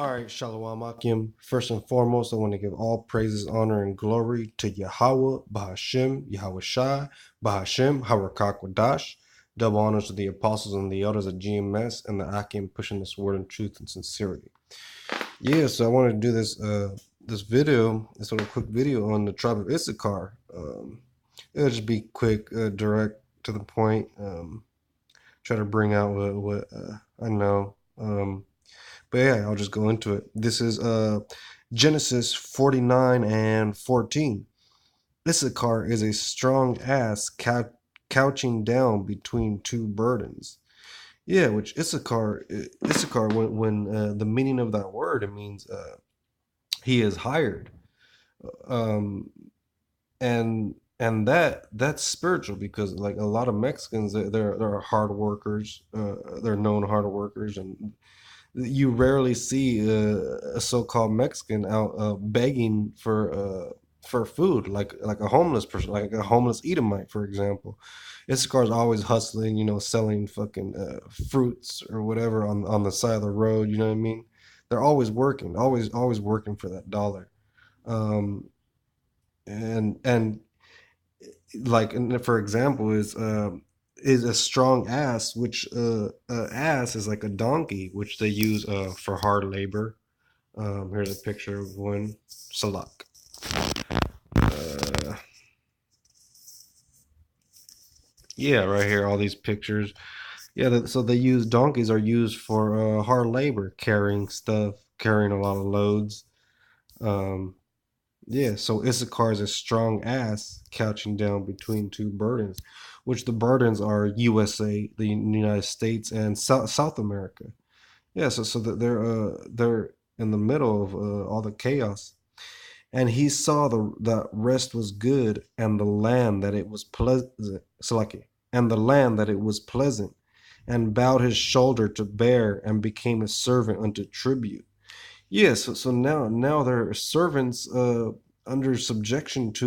All right, Shalom Akim. First and foremost, I want to give all praises, honor, and glory to Yahweh, Bahashem, Yahweh Shai, Bahashem, Harakak Double honors to the apostles and the elders of GMS and the Akim pushing this word in truth and sincerity. Yeah, so I wanted to do this video, this little quick video on the tribe of Issachar. It'll just be quick, direct to the point. Try to bring out what I know. But yeah, I'll just go into it. This is Genesis 49 and 14. Issachar is a strong ass couching down between two burdens. Yeah, which Issachar, when the meaning of that word, it means he is hired. Um, and that's spiritual because like a lot of Mexicans, they're hard workers. They're known hard workers, and you rarely see a so-called Mexican out begging for food, like a homeless person, like a homeless Edomite, for example. Issachar's always hustling, selling fucking fruits or whatever on the side of the road. You know what I mean? They're always working, always working for that dollar. Um, and like, and for example, is a strong ass, which ass is like a donkey, which they use for hard labor. Here's a picture of one. Salak. Uh, yeah, right here, all these pictures. Yeah, so they use donkeys are used for hard labor, carrying stuff, carrying a lot of loads. Um, Yeah, so Issachar is a strong ass couching down between two burdens, which the burdens are USA, the United States, and South America. Yeah, so that they're in the middle of all the chaos. And he saw that rest was good, and the land that it was pleasant, Salaki, and the land that it was pleasant, and bowed his shoulder to bear, and became a servant unto tribute. Yeah, so now they're servants under subjection to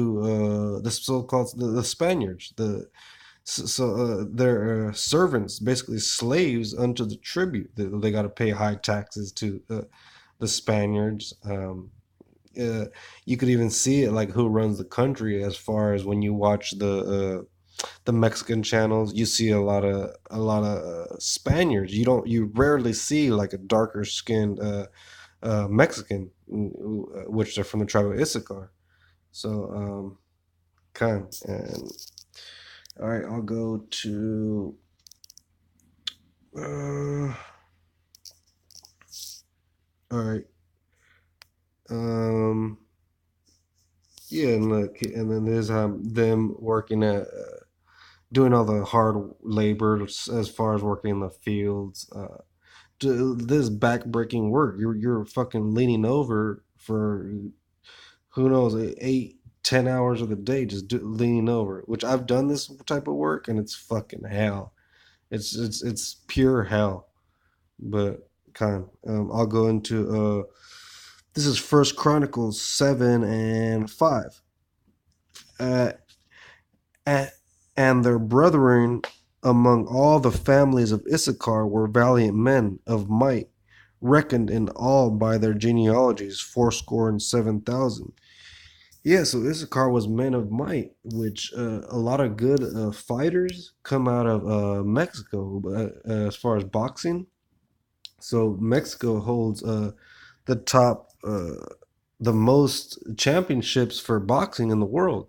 the so-called the Spaniards. They're servants, basically slaves unto the tribute. They got to pay high taxes to the Spaniards. You could even see it like who runs the country as far as when you watch the Mexican channels. You see a lot of Spaniards. You rarely see like a darker skinned Mexican, which are from the tribe of Issachar. So, kind and all right, I'll go to all right, um, yeah, and look, and then there's them working at doing all the hard labor as far as working in the fields. This back-breaking work. You're fucking leaning over for who knows 8, 10 hours of the day leaning over, which I've done this type of work and it's fucking hell. It's pure hell. But I'll go into this is First Chronicles 7 and 5. uh, a- and their brethren among all the families of Issachar were valiant men of might, reckoned in all by their genealogies 70,7. Yeah, so Issachar was men of might, which a lot of good fighters come out of Mexico as far as boxing. So Mexico holds the top, the most championships for boxing in the world.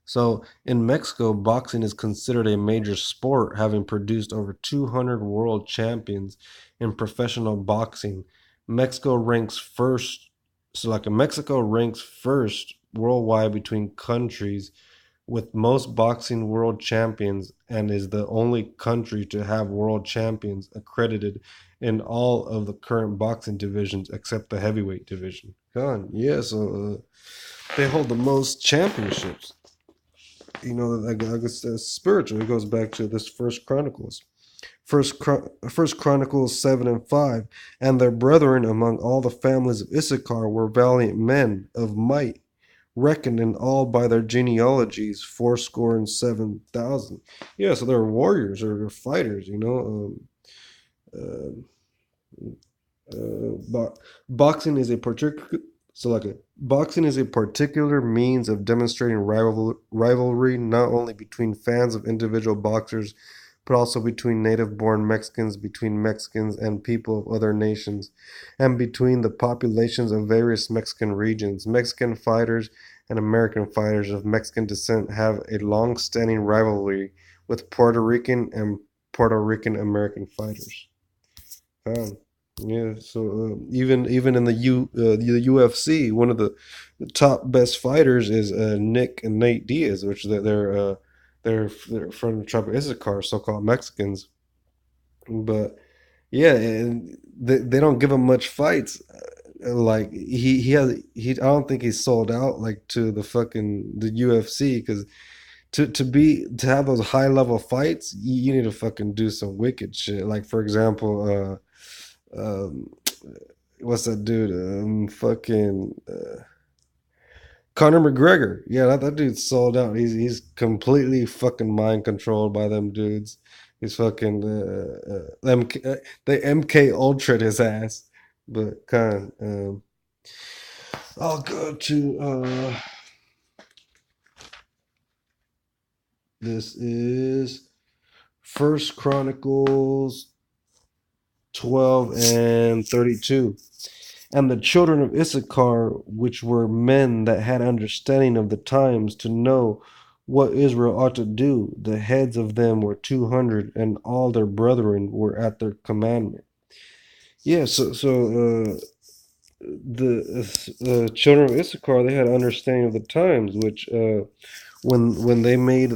So in Mexico, boxing is considered a major sport, having produced over 200 world champions in professional boxing. Mexico ranks first, so like Mexico ranks first worldwide between countries with most boxing world champions and is the only country to have world champions accredited in all of the current boxing divisions except the heavyweight division. God, yeah, so they hold the most championships. I guess that's spiritual. It goes back to this First Chronicles. First Chronicles 7 and 5, and their brethren among all the families of Issachar were valiant men of might, reckoned in all by their genealogies 7,000. Yeah, so they're warriors or fighters. Uh, Bo- boxing is a particular so like a boxing is a particular means of demonstrating rivalry not only between fans of individual boxers but also between native-born Mexicans, between Mexicans and people of other nations, and between the populations of various Mexican regions. Mexican fighters and American fighters of Mexican descent have a long-standing rivalry with Puerto Rican and Puerto Rican American fighters. Um, yeah, so even in the UFC, one of the top best fighters is Nick and Nate Diaz, which they're from the Tribe of Issachar, so-called Mexicans. But yeah, and they don't give him much fights. Like he I don't think he's sold out like to the UFC because to have those high level fights, you need to fucking do some wicked shit. Like for example, um, what's that dude? Fucking Conor McGregor. Yeah, that dude's sold out. He's completely fucking mind controlled by them dudes. He's fucking they MK Ultra his ass. But I'll go to this is First Chronicles 12:32. And the children of Issachar, which were men that had understanding of the times to know what Israel ought to do, the heads of them were 200, and all their brethren were at their commandment. Yeah, the children of Issachar they had understanding of the times, which when they made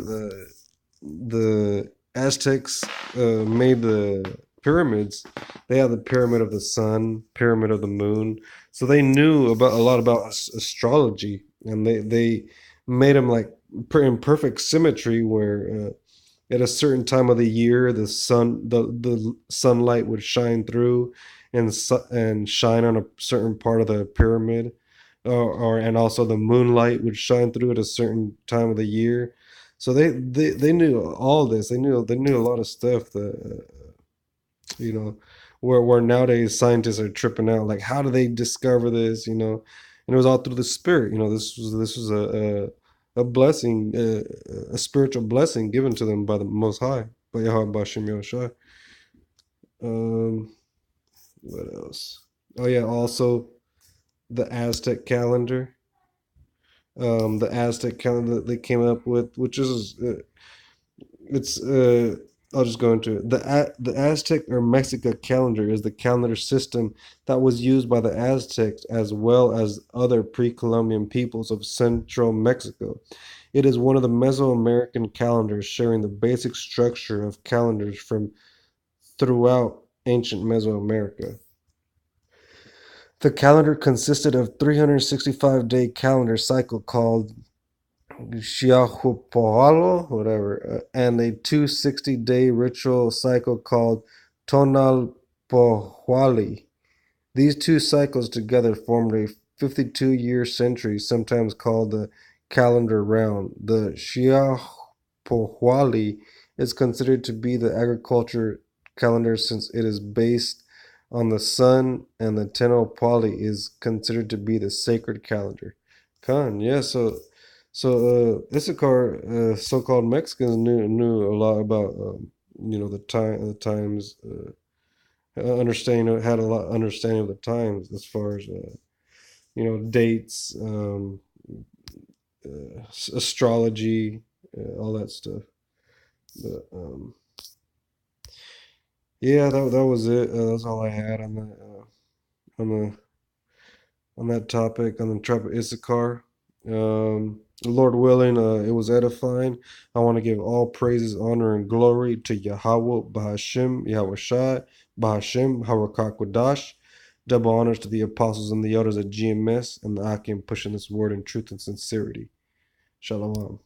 the Aztecs made the pyramids. They had the pyramid of the sun, pyramid of the moon. So they knew about a lot about astrology, and they made them like in perfect symmetry, where at a certain time of the year the sunlight would shine through and shine on a certain part of the pyramid, or and also the moonlight would shine through at a certain time of the year. So they knew all this. They knew a lot of stuff that you know where nowadays scientists are tripping out. Like, how do they discover this? And it was all through the spirit. This was a blessing, a spiritual blessing given to them by the Most High, by Yahweh Bashim Yahushua. Um, what else? Oh yeah, also the Aztec calendar. The Aztec calendar that they came up with, which is it's I'll just go into it. The Aztec or Mexica calendar is the calendar system that was used by the Aztecs as well as other pre-Columbian peoples of central Mexico. It is one of the Mesoamerican calendars, sharing the basic structure of calendars from throughout ancient Mesoamerica. The calendar consisted of 365-day calendar cycle called Xiahupoalo, whatever, and a 260-day ritual cycle called Tonalpohuali. These two cycles together formed a 52-year century, sometimes called the calendar round. The Xiahupohuali is considered to be the agriculture calendar since it is based on the sun, and the Tenopoly is considered to be the sacred calendar. Khan, yeah, Issachar, so-called Mexicans knew a lot about the times, understanding had a lot understanding of the times as far as dates, astrology, all that stuff. But yeah, that was it. That's all I had on the on that topic on the tribe of Issachar. Lord willing, it was edifying. I want to give all praises, honor, and glory to Yahweh, Bahashim, Yahweh Shai, Bahashim, Hawakakwadash. Double honors to the apostles and the elders at GMS and the Akim pushing this word in truth and sincerity. Shalom.